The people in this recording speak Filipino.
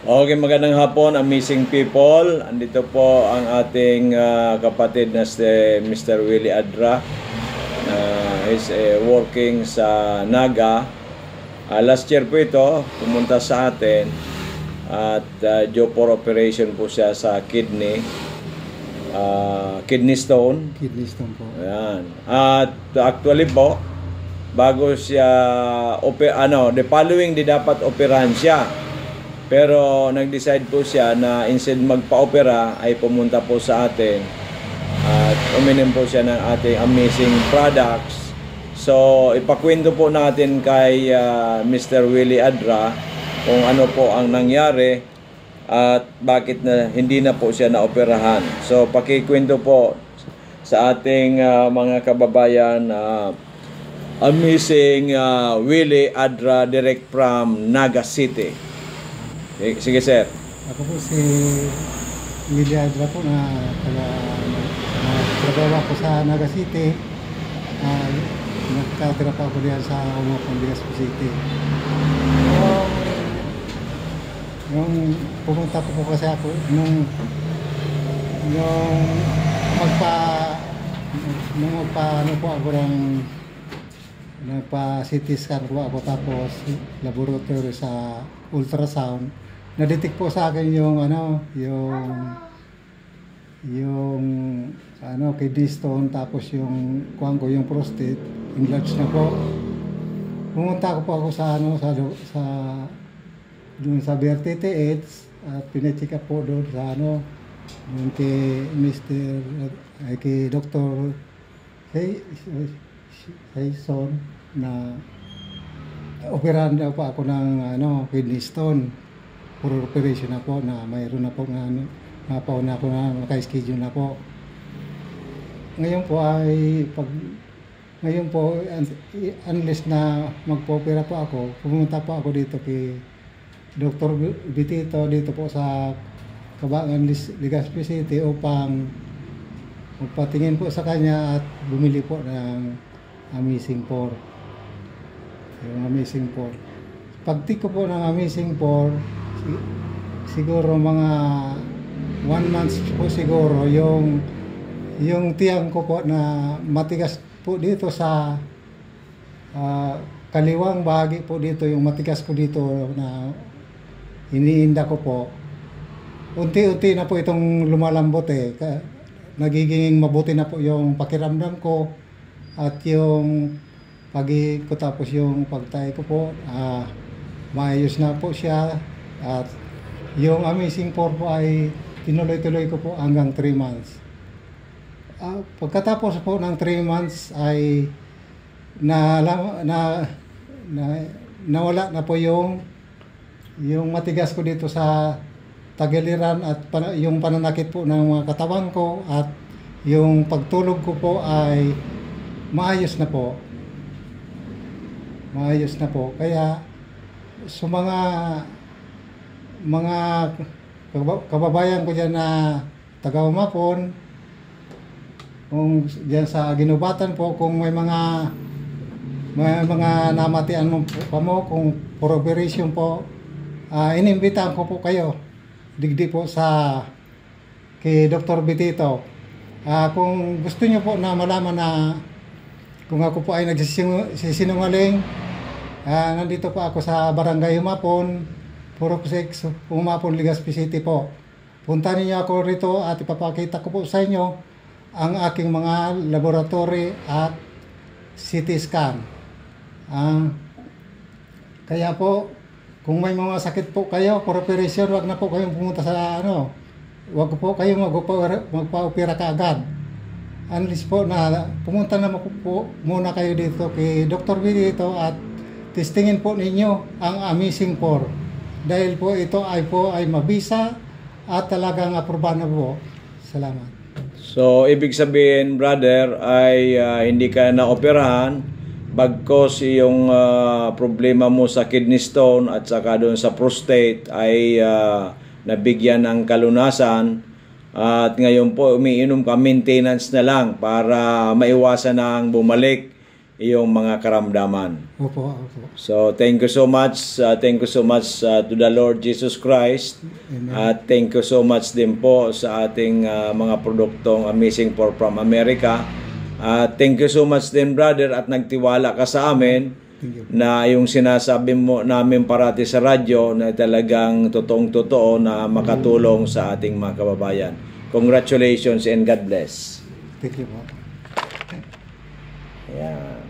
Okay, magandang hapon, amazing people. Andito po ang ating kapatid na si Mr. Willie Adra. He's working sa Naga. Last year po ito, pumunta sa atin at due for operation po siya sa kidney stone. Kidney stone po. Ayan. At actually po, bago siya the following di dapat operahan siya. Pero nag-decide po siya na instead magpa-opera ay pumunta po sa atin at uminom po siya ng ating amazing products. So ipakwento po natin kay Mr. Willie Adra kung ano po ang nangyari at bakit na hindi na po siya na-operahan. So pakikwento po sa ating mga kababayan, amazing Willie Adra direct from Naga City. Sige, sir. Ako po si Willie Adra po na trabaho ko sa Naga City. Nagkatira pa ako diyan sa Umapon, Legazpi City. Yung pumunta po kasi ako nung nagpa-CT scan po ako, tapos laboratory sa ultrasound. Na-detect po sa akin yung kidney stone, tapos yung yung prostate enlarged na po. Pumunta ko po ako sa doon sa BRTTH at pina-check up po doon sa yung kay Dr. Hayson na operahan daw po ako ng kidney stone. Puro operation na po, na mayroon na po napauna ako na naka-schedule na po. Ngayon po unless na magpo-opera po ako, pumunta po ako dito kay Dr. Bitito dito po sa Cabangan, Legazpi City upang magpatingin po sa kanya at bumili po ng Amazing 4. Yung Amazing 4. Pagtik ko po ng Amazing 4, siguro mga 1 month po siguro, yung tiyang ko po na matigas po dito sa kaliwang bahagi po dito, yung matigas ko dito na iniinda ko po. Unti-unti na po itong lumalambot nagiging mabuti na po yung pakiramdam ko at yung pag-ihip ko, tapos yung pagtayo ko po maayos na po siya. At yung Amazing 4 po ay tinuloy-tuloy ko po hanggang 3 months. Pagkatapos po ng 3 months ay nawala na po yung matigas ko dito sa tagiliran at yung pananakit po ng mga katawan ko, at yung pagtulog ko po ay maayos na po. Maayos na po. Kaya sa mga kababayan ko dyan na taga Umapon, kung dyan sa Ginubatan po, kung may mga namatian mo pa mo, kung for operation po, inimbitahan ko po kayo digdi po kay Dr. Bitito. Kung gusto nyo po na malaman na kung ako po ay nagsisinungaling, nandito po ako sa Barangay Umapon, Puro 6, Umapon, Legazpi City po. Punta niyo ako rito at ipapakita ko po sa inyo ang aking mga laboratory at CT scan. Kaya po, kung may mga sakit po kayo for operation, wag na po kayong pumunta sa wag po kayong magpa-opera kaagad. Unless po na pumunta na po muna kayo dito kay Dr. Bitito at testingin po ninyo ang Amazing 4. Dahil po ito ay mabisa at talagang aprobahan na po. Salamat. So, ibig sabihin, brother, ay hindi ka na-operahan bagkos yung problema mo sa kidney stone at saka doon sa prostate ay nabigyan ng kalunasan, at ngayon po umiinom ka maintenance na lang para maiwasan ang bumalik iyong mga karamdaman. Opo, opo. So, thank you so much. Thank you so much to the Lord Jesus Christ. Amen. At thank you so much din po sa ating mga produktong Amazing from America. Thank you so much din, brother, at nagtiwala ka sa amin Thank you. na yung sinasabi mo namin parati sa radyo na talagang totoong-totoo na makatulong sa ating mga kababayan. Congratulations and God bless. Thank you po. Yeah.